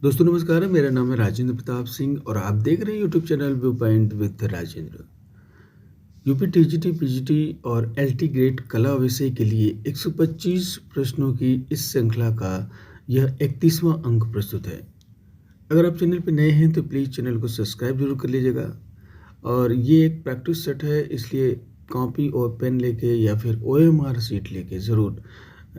दोस्तों नमस्कार, मेरा नाम है राजेंद्र प्रताप सिंह और आप देख रहे हैं YouTube channel view point with Rajendra. UP TGT PGT और एलटी ग्रेड कला विषय के लिए 125 प्रश्नों की इस श्रृंखला का यह 31वां अंक प्रस्तुत है। अगर आप चैनल पर नए हैं तो प्लीज़ चैनल को सब्सक्राइब जरूर कर लीजिएगा। और ये एक प्रैक्टिस सेट है, इसलिए कॉपी और पेन लेके या फिर ओएमआर शीट लेके ज़रूर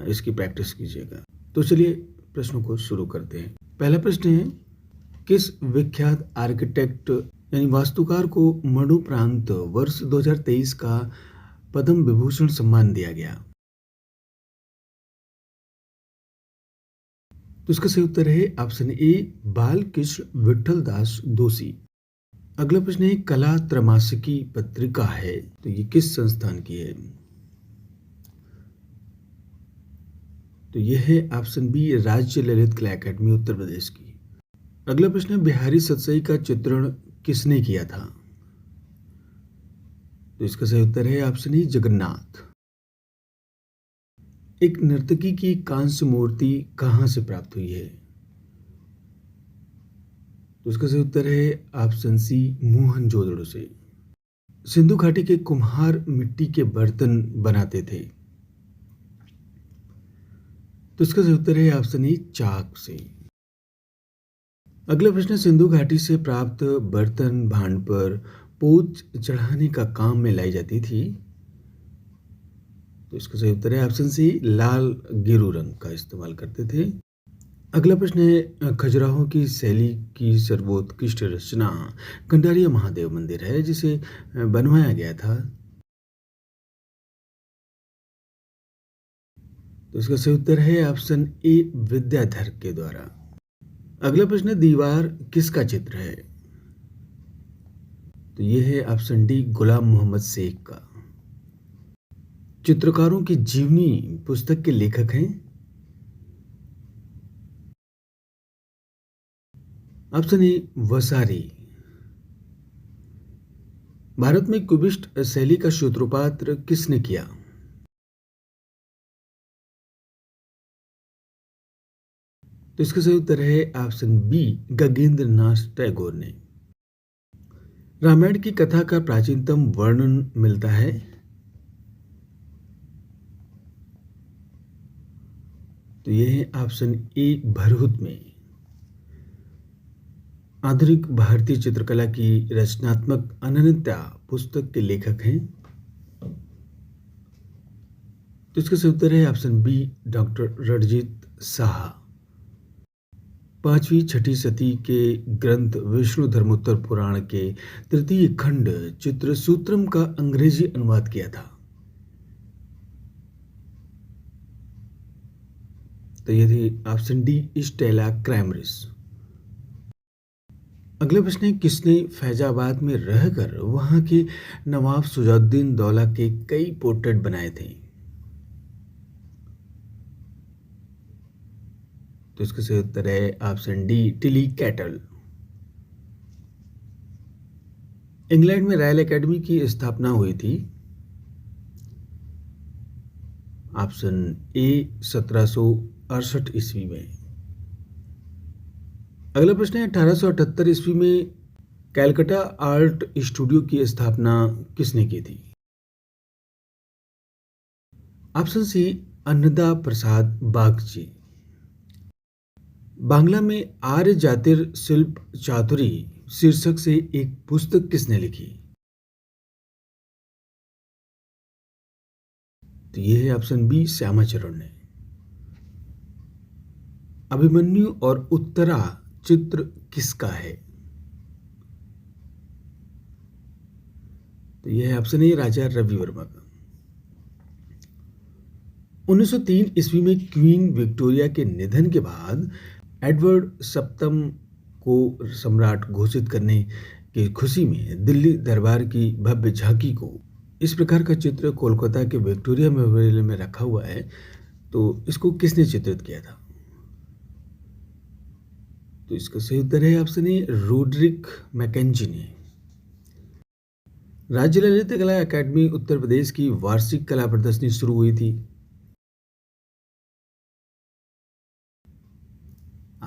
इसकी प्रैक्टिस कीजिएगा। तो चलिए प्रश्नों को शुरू करते हैं। पहला प्रश्न है, किस विख्यात आर्किटेक्ट यानी वास्तुकार को मरणोपरांत वर्ष 2023 का पद्म विभूषण सम्मान दिया गया? तो इसका सही उत्तर है ऑप्शन ए, बालकृष्ण विठल दास दोषी। अगला प्रश्न है, कला त्रैमासिकी पत्रिका है तो ये किस संस्थान की है? तो यह है ऑप्शन बी, राज्य ललित कला अकादमी उत्तर प्रदेश की। अगला प्रश्न है, बिहारी सतसई का चित्रण किसने किया था? तो इसका सही उत्तर है ऑप्शन ई, जगन्नाथ। एक नर्तकी की कांस्य मूर्ति कहां से प्राप्त हुई है? तो इसका सही उत्तर है ऑप्शन सी, मोहनजोदड़ो से। सिंधु घाटी के कुम्हार मिट्टी के बर्तन बनाते थे। तो इसका सही उत्तर है ऑप्शन ई, चाक से। अगला प्रश्न, सिंधु घाटी से प्राप्त बर्तन भांड पर पोच चढ़ाने का काम में लाई जाती थी। तो इसका सही उत्तर है ऑप्शन सी, लाल गेरू रंग का इस्तेमाल करते थे। अगला प्रश्न है, खजुराहो की शैली की सर्वोत्कृष्ट रचना कंडारिया महादेव मंदिर है जिसे बनवाया गया था। तो इसका सही उत्तर है ऑप्शन ए, विद्याधर के द्वारा। अगला प्रश्न, दीवार किसका चित्र है? तो यह है ऑप्शन डी, गुलाम मोहम्मद शेख का। चित्रकारों की जीवनी पुस्तक के लेखक हैं? Option A, वसारी। भारत में क्यूबिस्ट शैली का सूत्रपात किसने किया? तो इसका सही उत्तर है ऑप्शन बी, गगनेंद्र नाथ टैगोर ने। रामायण की कथा का प्राचीनतम वर्णन मिलता है? तो यह है ऑप्शन ए, भरहुत में। आधुनिक भारतीय चित्रकला की रचनात्मक अनन्यता पुस्तक के लेखक हैं? तो इसका सही उत्तर है option B, doctor Ranjit Saha. पांचवी छठी सदी के ग्रंथ विष्णु धर्मोत्तर पुराण के तृतीय खंड चित्रसूत्रम का अंग्रेजी अनुवाद किया था। तो ये थी ऑप्शन डी, स्टेला क्रैमरिस। अगला प्रश्न है, किसने फैजाबाद में रहकर वहां के नवाब सुजाउद्दीन दौला के कई पोर्ट्रेट बनाए थे? तो इसका सही उत्तर है option D, Tilly cattle. England में रॉयल एकेडमी की स्थापना हुई थी? ऑप्शन ए, 1768 ईस्वी में। अगला प्रश्न है, 1878 ईस्वी में कैलकाटा आर्ट स्टूडियो की स्थापना किसने की थी? ऑप्शन सी, अन्नदा प्रसाद बागची। बांग्ला में आर्य जातिर शिल्प चातुरी शीर्षक से एक पुस्तक किसने लिखी? तो यह है ऑप्शन बी, श्यामाचरण ने। अभिमन्यु और उत्तरा चित्र किसका है? तो यह है ऑप्शन ए, राजा रवि वर्मा का। 1903 ईस्वी में क्वीन विक्टोरिया के निधन के बाद एडवर्ड सप्तम को सम्राट घोषित करने की खुशी में दिल्ली दरबार की भव्य झांकी को इस प्रकार का चित्र कोलकाता के विक्टोरिया मेमोरियल में रखा हुआ है। तो इसको किसने चित्रित किया था? तो इसका सही उत्तर है ऑप्शन ए, रोड्रिक मैकेंजी ने। राज्य ललित कला अकादमी उत्तर प्रदेश की वार्षिक कला प्रदर्शनी शुरू हुई थी?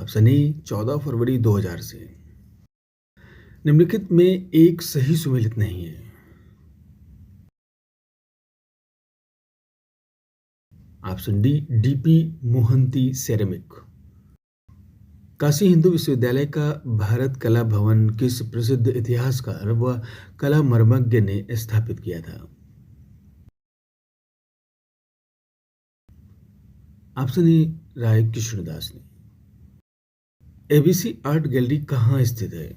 ऑप्शन ए 14 फरवरी 2000 से। निम्नलिखित में एक सही सुमेलित नहीं है। Option D DP Mohanty ceramic. Kashi Hindu विश्वविद्यालय का भारत कला भवन किस प्रसिद्ध इतिहासकार व कला मर्मज्ञ ने स्थापित किया था? ऑप्शन ए राय कृष्णदास ने। एबीसी आर्ट गैलरी कहाँ स्थित है?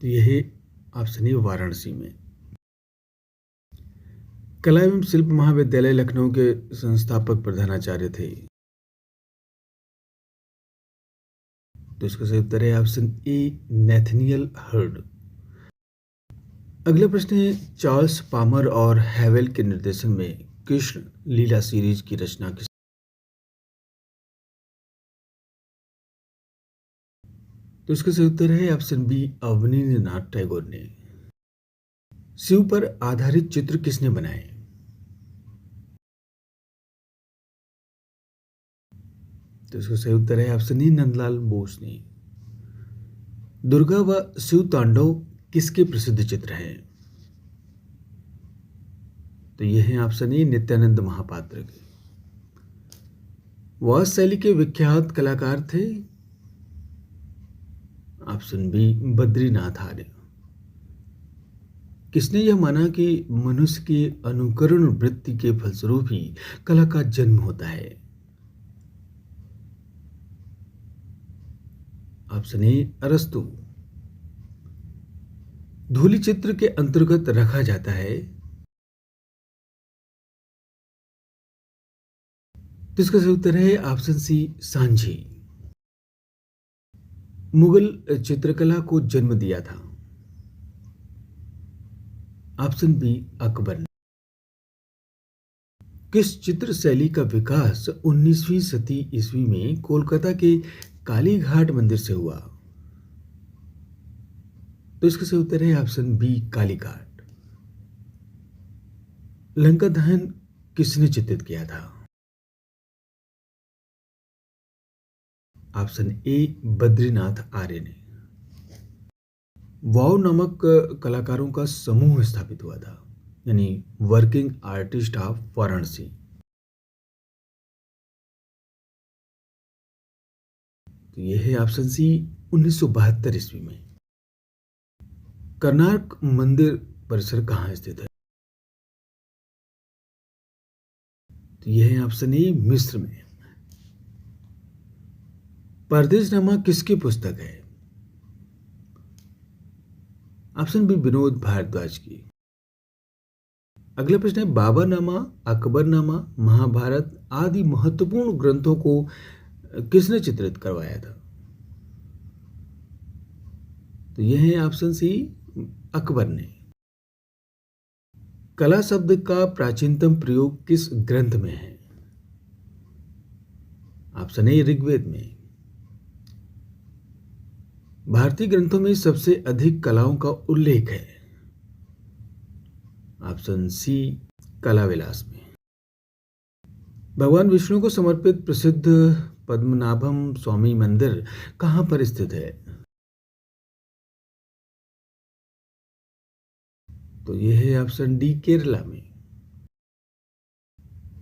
तो यह ऑप्शन ए वाराणसी में। कला एवं शिल्प महाविद्यालय लखनऊ के संस्थापक प्रधानाचार्य थे। तो इसका सही उत्तर है ऑप्शन ए नेथनियल हर्ड। अगला प्रश्न है, चार्ल्स पामर और हैवेल के निर्देशन में कृष्ण लीला सीरीज की रचना किस? तो इसका सही उत्तर है ऑप्शन बी अवनींद्रनाथ टैगोर ने। शिव पर आधारित चित्र किसने बनाए? तो इसका सही उत्तर है ऑप्शन ई नंदलाल बोस ने। दुर्गा व शिव तांडव किसके प्रसिद्ध चित्र हैं? तो यह है ऑप्शन ए नित्यानंद महापात्र के। वह शैली के विख्यात कलाकार थे? ऑप्शन बी बद्रीनाथ आर्य। किसने यह माना कि मनुष्य की अनुकरण वृत्ति के फलस्वरूप ही कला का जन्म होता है? ऑप्शन ए अरस्तु। धूलि चित्र के अंतर्गत रखा जाता है? तो इसका सही उत्तर है ऑप्शन सी सांझी। मुगल चित्रकला को जन्म दिया था? ऑप्शन बी अकबर ने। किस चित्र शैली का विकास 19वीं शती ईस्वी में कोलकाता के काली घाट मंदिर से हुआ? तो इसका सही उत्तर है ऑप्शन बी काली घाट। लंका दहन किसने चित्रित किया था? ऑप्शन ए बद्रीनाथ आर्य ने। वाव नामक कलाकारों का समूह स्थापित हुआ था, यानी वर्किंग आर्टिस्ट ऑफ वाराणसी। तो यह है ऑप्शन सी 1972 ईस्वी में। कर्नाक मंदिर परिसर कहाँ स्थित है? तो यह है ऑप्शन ए मिस्र में। परदेशनामा किसकी पुस्तक है? ऑप्शन बी विनोद भारद्वाज की। अगला प्रश्न है, बाबरनामा, अकबरनामा, महाभारत आदि महत्वपूर्ण ग्रंथों को किसने चित्रित करवाया था? तो यह है ऑप्शन सी अकबर ने। कला शब्द का प्राचीनतम प्रयोग किस ग्रंथ में है? ऑप्शन ए ऋग्वेद में। भारतीय ग्रंथों में सबसे अधिक कलाओं का उल्लेख है? ऑप्शन सी कला विलास में। भगवान विष्णु को समर्पित प्रसिद्ध पद्मनाभम स्वामी मंदिर कहां पर स्थित है? तो यह है ऑप्शन डी केरला में।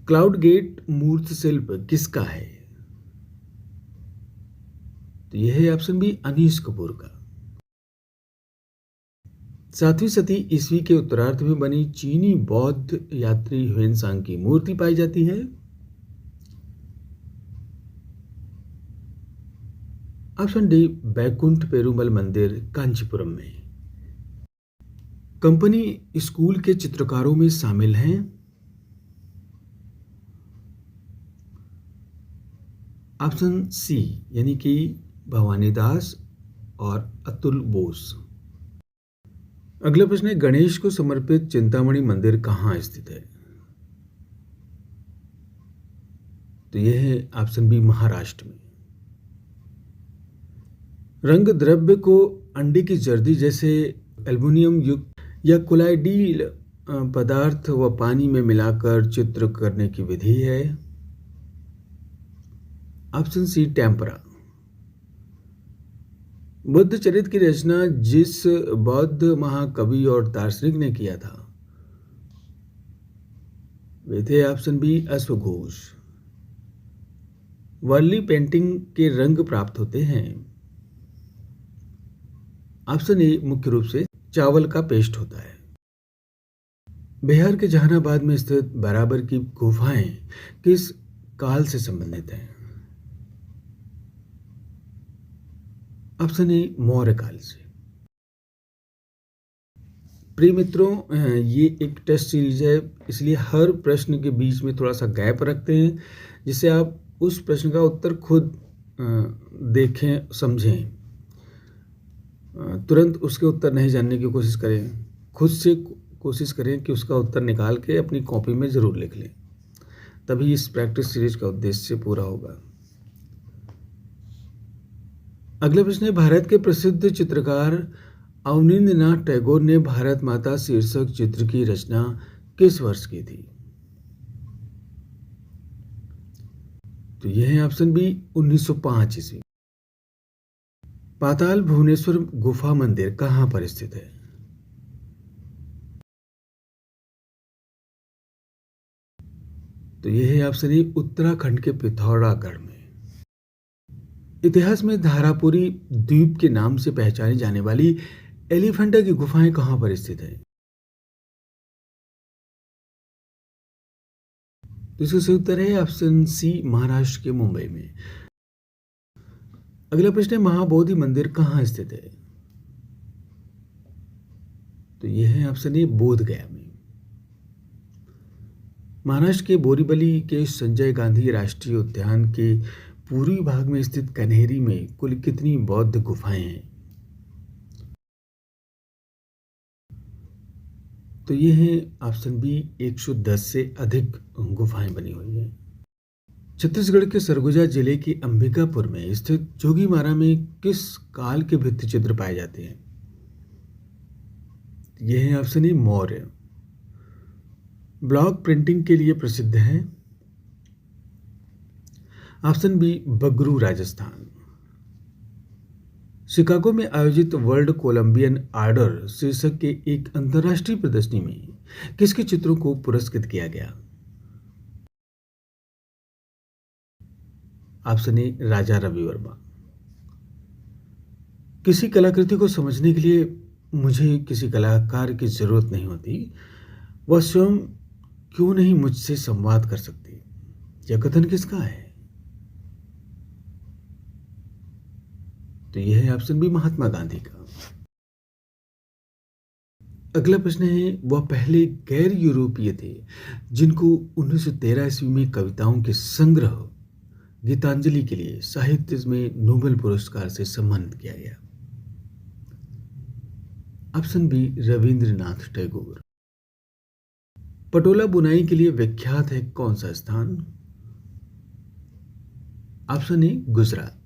क्लाउड गेट मूर्ति शिल्प किसका है? तो यह है ऑप्शन बी अनीश कपूर का। 7वीं शती ईस्वी के उत्तरार्ध में बनी चीनी बौद्ध यात्री ह्वेनसांग की मूर्ति पाई जाती है? ऑप्शन डी बैकुंठ पेरुमल मंदिर कांचीपुरम में। कंपनी स्कूल के चित्रकारों में शामिल हैं? ऑप्शन सी यानी कि भवानी दास और अतुल बोस। अगला प्रश्न है, गणेश को समर्पित चिंतामणि मंदिर कहाँ स्थित है? तो यह है ऑप्शन बी महाराष्ट्र में। रंग द्रव्य को अंडे की जर्दी जैसे एल्युमिनियम युक्त या कोलाइडील पदार्थ व पानी में मिलाकर चित्र करने की विधि है? Option C tempera. बुद्ध चरित्र की रचना जिस बौद्ध महाकवि और दार्शनिक ने किया था वे थे ऑप्शन बी अश्वघोष। वर्ली पेंटिंग के रंग प्राप्त होते हैं? ऑप्शन ए मुख्य रूप से चावल का पेस्ट होता है। बिहार के जहानाबाद में स्थित बराबर की गुफाएं किस काल से संबंधित हैं? ऑप्शन ए मौर्य काल से। प्रिय मित्रों, ये एक टेस्ट सीरीज है, इसलिए हर प्रश्न के बीच में थोड़ा सा गैप रखते हैं जिससे आप उस प्रश्न का उत्तर खुद देखें, समझें। तुरंत उसके उत्तर नहीं जानने की कोशिश करें, खुद से कोशिश करें कि उसका उत्तर निकाल के अपनी कॉपी में ज़रूर लिख लें, तभी इस प्रैक्टिस सीरीज का उद्देश्य पूरा होगा। अगला प्रश्न है, भारत के प्रसिद्ध चित्रकार अवनींद्रनाथ टैगोर ने भारत माता शीर्षक चित्र की रचना किस वर्ष की थी? तो यह है ऑप्शन बी 1905 ईस्वी। पाताल भुवनेश्वर गुफा मंदिर कहां पर स्थित है? तो यह है ऑप्शन ए उत्तराखंड के पिथौरागढ़ में। इतिहास में धारापुरी द्वीप के नाम से पहचानी जाने वाली एलिफेंटा की गुफाएं कहां पर स्थित है? तो इसका सही उत्तर है ऑप्शन सी महाराष्ट्र के मुंबई में। अगला प्रश्न है, महाबोधि मंदिर कहां स्थित है? तो यह है ऑप्शन ए बोध गया में। महाराष्ट्र के बोरीवली के संजय गांधी राष्ट्रीय उद्यान के पूर्वी भाग में स्थित कन्हेरी में कुल कितनी बौद्ध गुफाएं हैं? तो ये है ऑप्शन बी 110 से अधिक गुफाएं बनी हुई हैं। छत्तीसगढ़ के सरगुजा जिले के अंबिकापुर में स्थित जोगीमारा में किस काल के भित्ति चित्र पाए जाते हैं? यह है option A Maurya. Block printing के लिए प्रसिद्ध है? Option B Bagru Rajasthan. Chicago में आयोजित वर्ल्ड कोलंबियन आर्डर शीर्षक के एक अंतर्राष्ट्रीय प्रदर्शनी में किसके चित्रों को पुरस्कृत किया गया? Option A Raja Ravi Varma. किसी कलाकृति को समझने के लिए मुझे किसी कलाकार की जरूरत नहीं होती, वह स्वयं क्यों नहीं मुझसे संवाद कर सकती? यह कथन किसका है? तो यह है ऑप्शन बी महात्मा गांधी का। अगला प्रश्न है, वह पहले गैर यूरोपीय थे जिनको 1913 ईस्वी में कविताओं के संग्रह गीतांजलि के लिए साहित्य में नोबेल पुरस्कार से सम्मानित किया गया? Option B Rabindranath Tagore. पटोला बुनाई के लिए विख्यात है कौन सा स्थान? Option A Gujarat.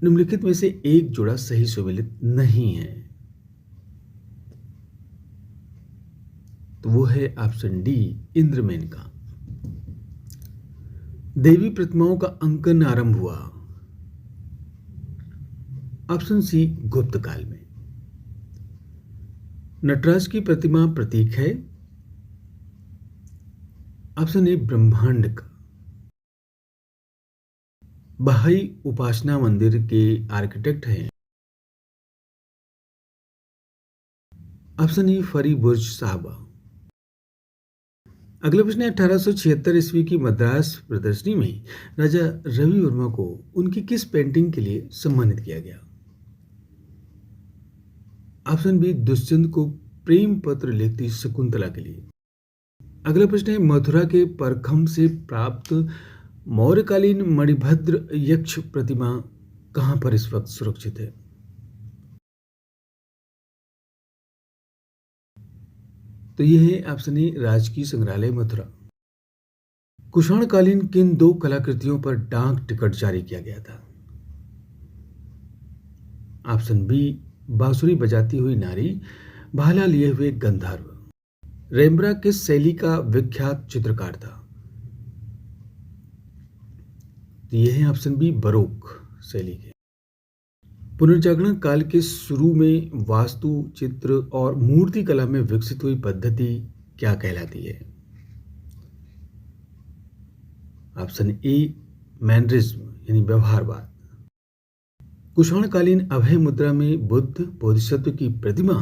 निम्नलिखित में से एक जोड़ा सही सुमेलित नहीं है, तो वो है ऑप्शन डी इंद्रमेन का। देवी प्रतिमाओं का अंकन आरंभ हुआ? ऑप्शन सी गुप्त काल में। नटराज की प्रतिमा प्रतीक है? ऑप्शन ए ब्रह्मांड का। बहाई उपासना मंदिर के आर्किटेक्ट हैं? ऑप्शन ई फरीबुर्ज साहबा। अगला प्रश्न है, 1876 ईस्वी की मद्रास प्रदर्शनी में राजा रवि वर्मा को उनकी किस पेंटिंग के लिए सम्मानित किया गया? ऑप्शन बी दुष्यंत को प्रेम पत्र लिखती शकुंतला के लिए। अगला प्रश्न है, मथुरा के परखम से प्राप्त मौर्यकालीन मणिभद्र यक्ष प्रतिमा कहां पर इस वक्त सुरक्षित है? तो यह है ऑप्शन ए राजकीय संग्रहालय मथुरा। कुषाणकालीन किन दो कलाकृतियों पर डाक टिकट जारी किया गया था? ऑप्शन बी बांसुरी बजाती हुई नारी भाला लिए हुए गंधर्व। रेम्ब्रा किस शैली का विख्यात चित्रकार था? तो ये है ऑप्शन बी, बरोक शैली के। पुनर्जागरण काल के शुरू में वास्तु चित्र और मूर्ति कला में विकसित हुई पद्धति क्या कहलाती है? ऑप्शन ए, मैनरिज्म यानी व्यवहारवाद। कुषाणकालीन अभय मुद्रा में बुद्ध बोधिसत्व की प्रतिमा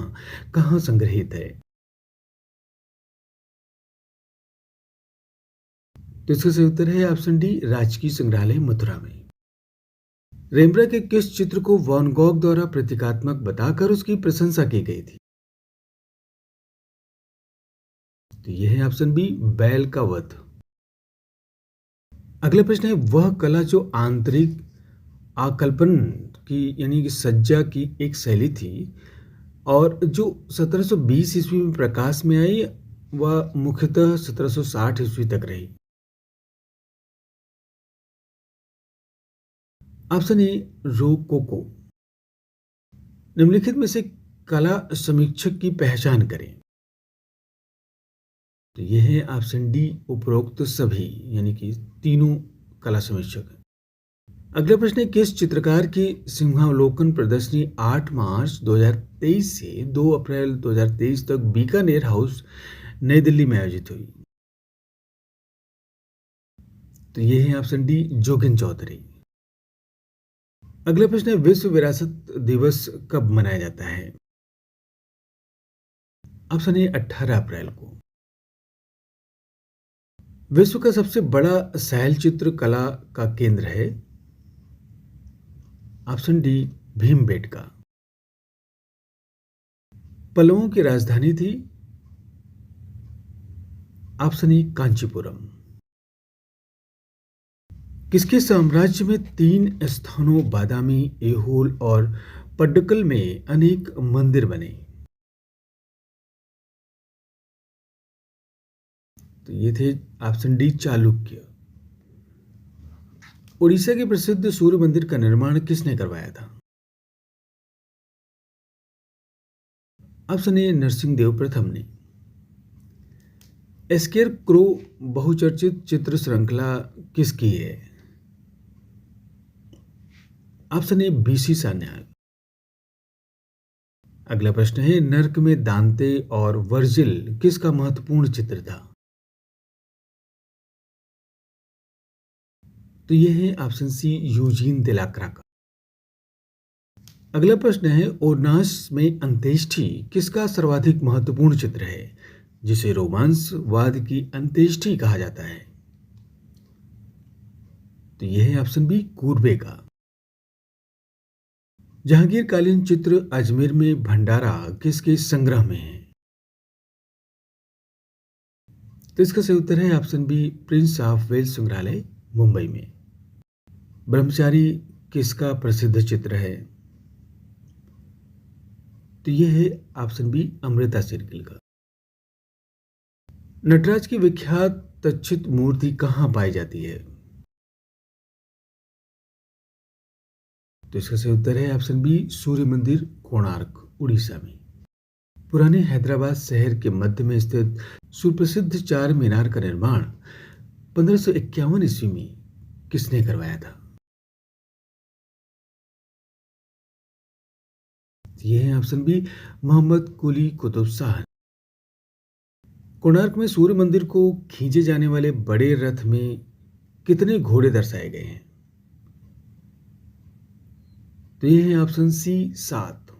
कहाँ संग्रहित है? तो इसका सही उत्तर है ऑप्शन डी, राजकीय संग्रहालय मथुरा में। रेम्ब्रा के किस चित्र को वैन गॉग द्वारा प्रतीकात्मक बताकर उसकी प्रशंसा की गई थी? तो यह है ऑप्शन बी, बैल का वध। अगला प्रश्न है, वह कला जो आंतरिक आकल्पन की यानी कि सज्जा की एक शैली थी और जो 1720 ईस्वी में प्रकाश में आई, वह मुख्यतः 1760 ईस्वी तक रही। Option A, rococo. निम्नलिखित में से कला समीक्षक की पहचान करें। तो यह है ऑप्शन डी, उपरोक्त सभी यानी कि तीनों कला समीक्षक हैं। अगला प्रश्न है, किस चित्रकार की सिंहावलोकन प्रदर्शनी 8 मार्च 2023 से 2 अप्रैल 2023 तक बीकानेर हाउस नई दिल्ली में आयोजित हुई? तो यह है ऑप्शन डी, जोगिन चौधरी। अगला प्रश्न है, विश्व विरासत दिवस कब मनाया जाता है? ऑप्शन ए, 18 अप्रैल को। विश्व का सबसे बड़ा शैल चित्र कला का केंद्र है? Option D, Bhimbetka. पल्लवों की राजधानी थी? Option E, Kanchipuram. किसके साम्राज्य में 3 स्थानों बादामी, ऐहोल और पड्डक्कल में अनेक मंदिर बने? तो ये थे ऑप्शन डी, चालुक्य। उड़ीसा के प्रसिद्ध सूर्य मंदिर का निर्माण किसने करवाया था? ऑप्शन ए, नरसिंहदेव प्रथम ने। एस्केर क्रो बहुचर्चित चित्र श्रृंखला किसकी है? ऑप्शन ए, बीसी सान्याल। अगला प्रश्न है, नर्क में दांते और वर्जिल किसका महत्वपूर्ण चित्र था? तो यह है ऑप्शन सी, यूजीन देलाक्रा का। अगला प्रश्न है, ओरनास में अंत्येष्टि किसका सर्वाधिक महत्वपूर्ण चित्र है, जिसे रोमांसवाद की अंत्येष्टि कहा जाता है? तो यह है ऑप्शन बी, कूर्बे का। जहांगीर कालीन चित्र अजमेर में भंडारा किसके संग्रह में है? तो इसका सही उत्तर है option B, Prince of Wales संग्रहालय मुंबई में। ब्रह्मचारी किसका प्रसिद्ध चित्र है? तो यह है ऑप्शन बी, अमृता शेरगिल का। नटराज की विख्यात तक्षित मूर्ति कहाँ पाई जाती है? तो इसका सही उत्तर है ऑप्शन बी, सूर्य मंदिर, कोणार्क, उड़ीसा में। पुराने हैदराबाद शहर के मध्य में स्थित सुप्रसिद्ध चार मीनार का निर्माण 1551 ईस्वी में किसने करवाया था? यह है ऑप्शन बी, मोहम्मद कुली कुतुब शाह। कोणार्क में सूर्य मंदिर को खींचे जाने वाले बड़े रथ में कितने घोड़े दर्शाए गए हैं? तो यह है ऑप्शन सी, 7।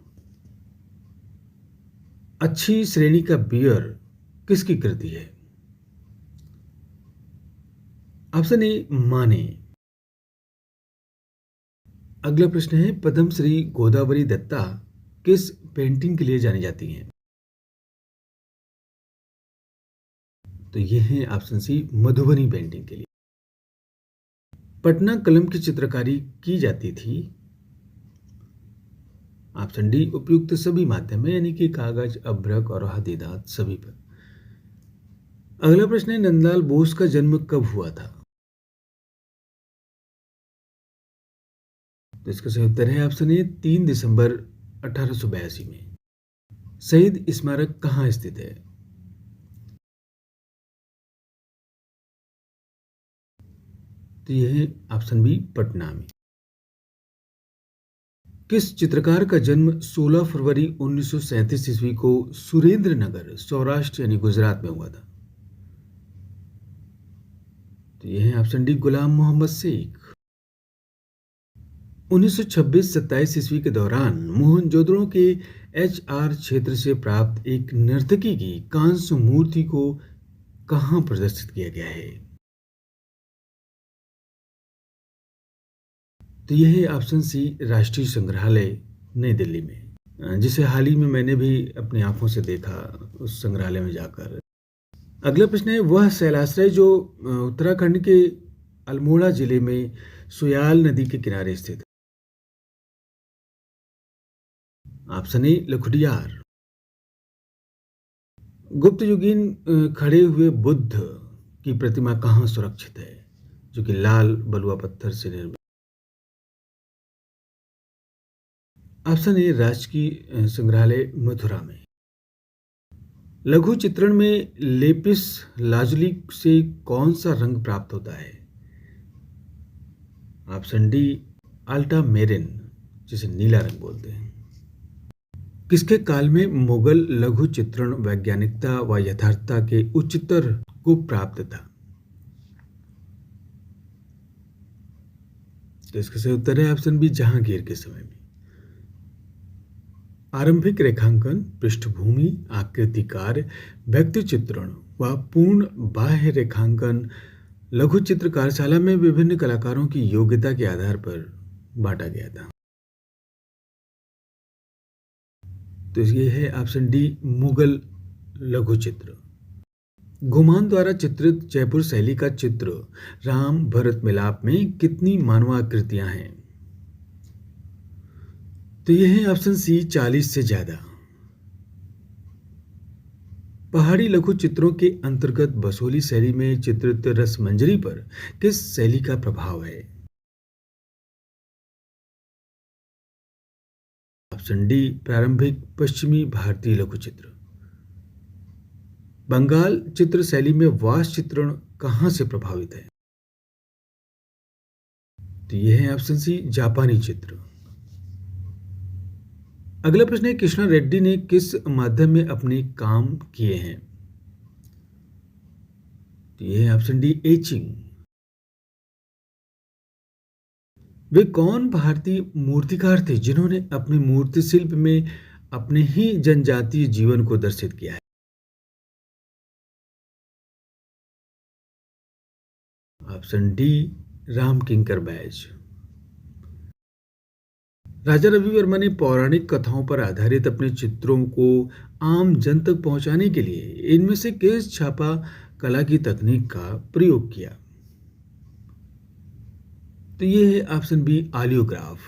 अच्छी श्रेणी का बियर किसकी कृति है? ऑप्शन ए, माने। अगला प्रश्न है, पद्मश्री गोदावरी दत्ता किस पेंटिंग के लिए जानी जाती हैं? तो यह है ऑप्शन सी, मधुबनी पेंटिंग के लिए। पटना कलम की चित्रकारी की जाती थी? ऑप्शन डी, उपयुक्त सभी माध्यम में यानी कि कागज, अभ्रक और हदीदात सभी पर। अगला प्रश्न है, नंदलाल बोस का जन्म कब हुआ था? तो इसका सही उत्तर है ऑप्शन ए, 3 दिसंबर 1882 में। शहीद स्मारक कहाँ स्थित है? तो यह है ऑप्शन बी पटना में। किस चित्रकार का जन्म 16 फरवरी 1937 ईस्वी को सुरेंद्र नगर, सौराष्ट्र यानी गुजरात में हुआ था? तो यह है ऑप्शन डी गुलाम मोहम्मद शेख। 1926-27 ईस्वी के दौरान मोहनजोदड़ो के एचआर क्षेत्र से प्राप्त एक नर्तकी की कांस्य मूर्ति को कहाँ प्रदर्शित किया गया है? तो यह है ऑप्शन सी राष्ट्रीय संग्रहालय, नई दिल्ली में, जिसे हाल ही में मैंने भी अपनी आंखों से देखा उस संग्रहालय में जाकर। अगला प्रश्न है, वह शैलाश्रय जो उत्तराखंड के अल्मोड़ा जिले में सुयाल नदी के किनारे स्थित है? ऑप्शन ए लखुडियार। गुप्त युगीन खड़े हुए बुद्ध की प्रतिमा कहाँ सुरक्षित है, जो कि लाल बलुआ पत्थर से निर्मित? ऑप्शन ए राजकीय संग्रहालय मथुरा में। लघु चित्रण में लेपिस लाजुली से कौन सा रंग प्राप्त होता है? ऑप्शन डी अल्टामेरिन, जिसे नीला रंग बोलते हैं। किसके काल में मुगल लघु चित्रण वैज्ञानिकता व यथार्थता के उच्चतर को प्राप्त था? तो इसका सही उत्तर है ऑप्शन बी जहांगीर के समय में। आरंभिक रेखांकन, पृष्ठभूमि, आकृति कार्य, व्यक्ति चित्रण व पूर्ण बाह्य रेखांकन लघु चित्र कार्यशाला में विभिन्न कलाकारों की योग्यता के आधार पर बांटा गया था। तो ये है ऑप्शन डी मुगल लघु चित्र। घुमान द्वारा चित्रित जयपुर शैली का चित्र राम भरत मिलाप में कितनी मानवाकृतियां हैं? तो यह है ऑप्शन सी 40 से ज्यादा। पहाड़ी लघु चित्रों के अंतर्गत बसोली शैली में चित्रित रसमंजरी पर किस शैली का प्रभाव है? ऑप्शन डी प्रारंभिक पश्चिमी भारतीय लघु चित्र। बंगाल चित्र शैली में वास चित्रण कहां से प्रभावित है? तो यह है ऑप्शन सी जापानी चित्र। अगला प्रश्न है, कृष्णा रेड्डी ने किस माध्यम में अपने काम किए हैं? तो यह है ऑप्शन डी एचिंग। वे कौन भारतीय मूर्तिकार थे जिन्होंने अपने मूर्ति शिल्प में अपने ही जनजातीय जीवन को दर्शित किया है? ऑप्शन डी राम किंकर बैज। राजा रवि वर्मा ने पौराणिक कथाओं पर आधारित अपने चित्रों को आम जन तक पहुंचाने के लिए इनमें से किस छापा कला की तकनीक का प्रयोग किया? तो ये है ऑप्शन बी आलियोग्राफ।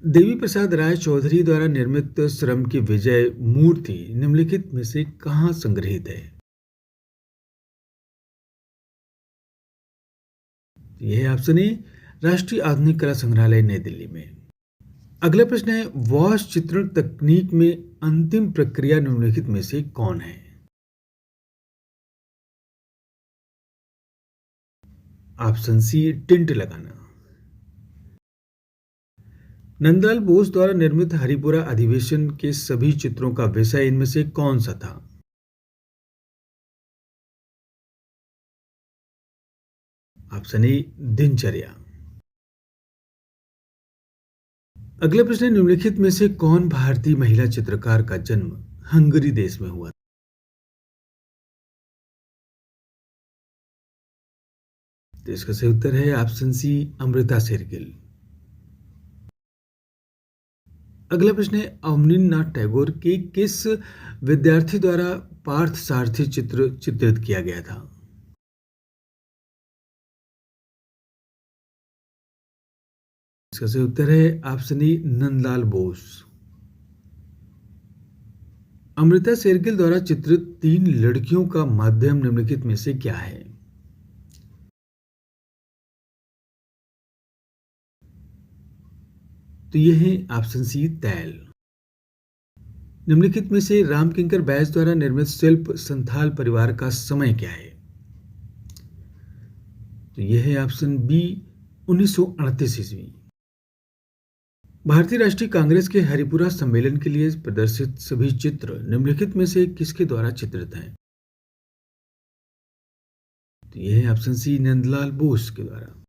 देवी प्रसाद राय चौधरी द्वारा निर्मित श्रम की विजय मूर्ति निम्नलिखित में से कहाँ संग्रहित है? यह है ऑप्शन ए राष्ट्रीय आधुनिक कला संग्रहालय, नई दिल्ली में। अगला प्रश्न है, वॉश चित्रण तकनीक में अंतिम प्रक्रिया निम्नलिखित में से कौन है? ऑप्शन सी टिंट लगाना। नंदलाल बोस द्वारा निर्मित हरिपुरा अधिवेशन के सभी चित्रों का विषय इनमें से कौन सा था? ऑप्शन ए दिनचर्या। अगला प्रश्न है, निम्नलिखित में से कौन भारतीय महिला चित्रकार का जन्म हंगरी देश में हुआ? तो इसका सही उत्तर है ऑप्शन सी अमृता शेरगिल। अगला प्रश्न है, अवनींद्रनाथ टैगोर के किस विद्यार्थी द्वारा पार्थ सारथी चित्र चित्रित किया गया था? इसका सही उत्तर है ऑप्शन ई नंदलाल बोस। अमृता शेरगिल द्वारा चित्रित 3 लड़कियों का माध्यम निम्नलिखित में से क्या है? तो यह है ऑप्शन सी तैल। निम्नलिखित में से राम किंकर बैस द्वारा निर्मित शिल्प संथाल परिवार का समय क्या है? तो यह है ऑप्शन बी 1938 ईस्वी। भारतीय राष्ट्रीय कांग्रेस के हरिपुरा सम्मेलन के लिए प्रदर्शित सभी चित्र निम्नलिखित में से किसके द्वारा चित्रित हैं? तो यह है ऑप्शन सी नंदलाल बोस के द्वारा।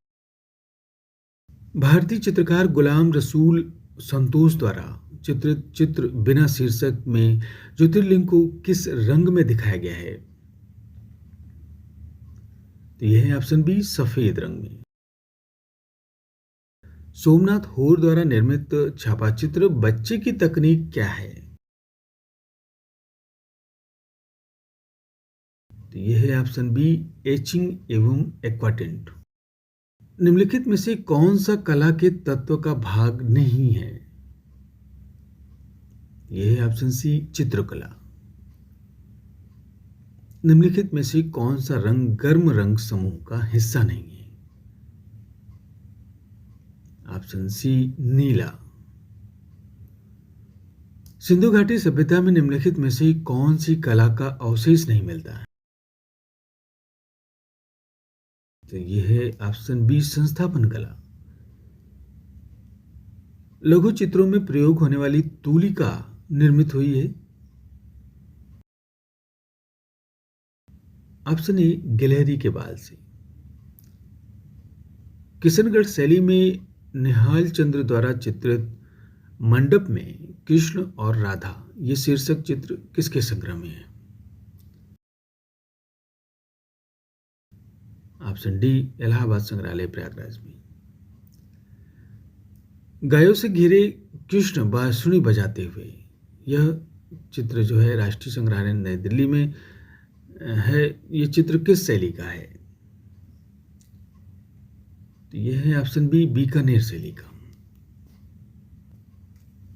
भारतीय चित्रकार गुलाम रसूल संतोष द्वारा चित्रित चित्र बिना शीर्षक में ज्योतिर्लिंग को किस रंग में दिखाया गया है? तो यह है ऑप्शन बी सफेद रंग में। सोमनाथ होर द्वारा निर्मित छापाचित्र बच्चे की तकनीक क्या है? तो यह है ऑप्शन बी एचिंग एवं एक्वाटिंट। निम्नलिखित में से कौन सा कला के तत्व का भाग नहीं है? यह है ऑप्शन सी चित्रकला। निम्नलिखित में से कौन सा रंग गर्म रंग समूह का हिस्सा नहीं है? ऑप्शन सी नीला। सिंधु घाटी सभ्यता में निम्नलिखित में से कौन सी कला का अवशेष नहीं मिलता है? तो यह है ऑप्शन बी संस्थापन कला। लघु चित्रों में प्रयोग होने वाली तूलिका निर्मित हुई है? ऑप्शन ए गिलहरी के बाल से। किशनगढ़ शैली में निहाल चंद्र द्वारा चित्रित मंडप में कृष्ण और राधा ये शीर्षक चित्र किसके संग्रह में है? ऑप्शन डी इलाहाबाद संग्रहालय प्रयागराज में। गायों से घिरे कृष्ण बांसुरी बजाते हुए यह चित्र जो है राष्ट्रीय संग्रहालय नई दिल्ली में है। यह चित्र किस शैली का है? तो यह है ऑप्शन बी बीकानेर शैली का।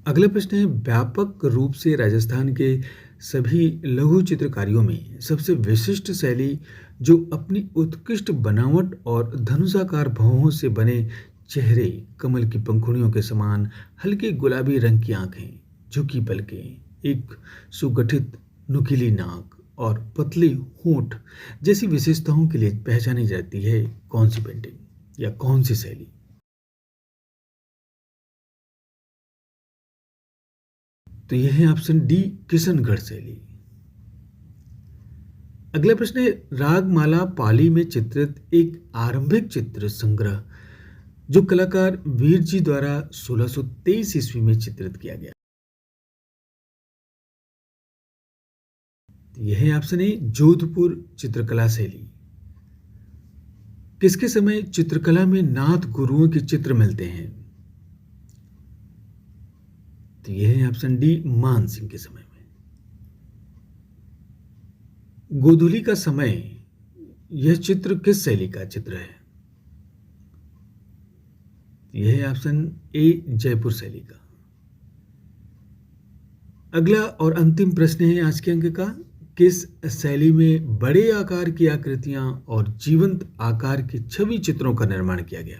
अगला प्रश्न है व्यापक रूप से राजस्थान के सभी लघु चित्रकारियों में सबसे विशिष्ट शैली जो अपनी उत्कृष्ट बनावट और धनुषाकार भौहों से बने चेहरे, कमल की पंखुड़ियों के समान हल्के गुलाबी रंग की आंखें, झुकी पलकें, एक सुगठित नुकीली नाक और पतले होंठ जैसी विशेषताओं के लिए पहचानी जाती है कौन सी पेंटिंग या कौन सी शैली? तो यह है ऑप्शन डी किशनगढ़ शैली। अगला प्रश्न है रागमाला पाली में चित्रित एक आरंभिक चित्र संग्रह जो कलाकार वीर जी द्वारा 1623 ईस्वी में चित्रित किया गया। यह है ऑप्शन ए जोधपुर चित्रकला शैली। किसके समय चित्रकला में नाथ गुरुओं के चित्र मिलते हैं? तो यह है ऑप्शन डी मान सिंह के समय में। गोधूली का समय यह चित्र किस शैली का चित्र है? यह है ऑप्शन ए जयपुर शैली का। अगला और अंतिम प्रश्न है आज के अंक का, किस शैली में बड़े आकार की आकृतियां और जीवंत आकार के छवि चित्रों का निर्माण किया गया?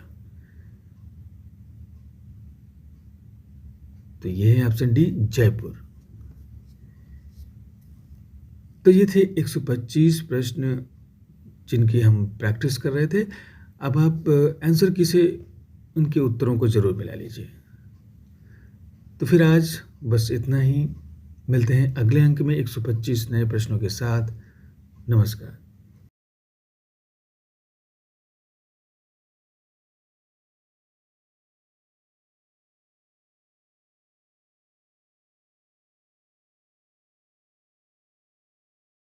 तो यह है ऑप्शन डी जयपुर। तो ये थे 125 प्रश्न जिनकी हम प्रैक्टिस कर रहे थे। अब आप आंसर की से उनके उत्तरों को जरूर मिला लीजिए। तो फिर आज बस इतना ही। मिलते हैं अगले अंक में 125 नए प्रश्नों के साथ। नमस्कार।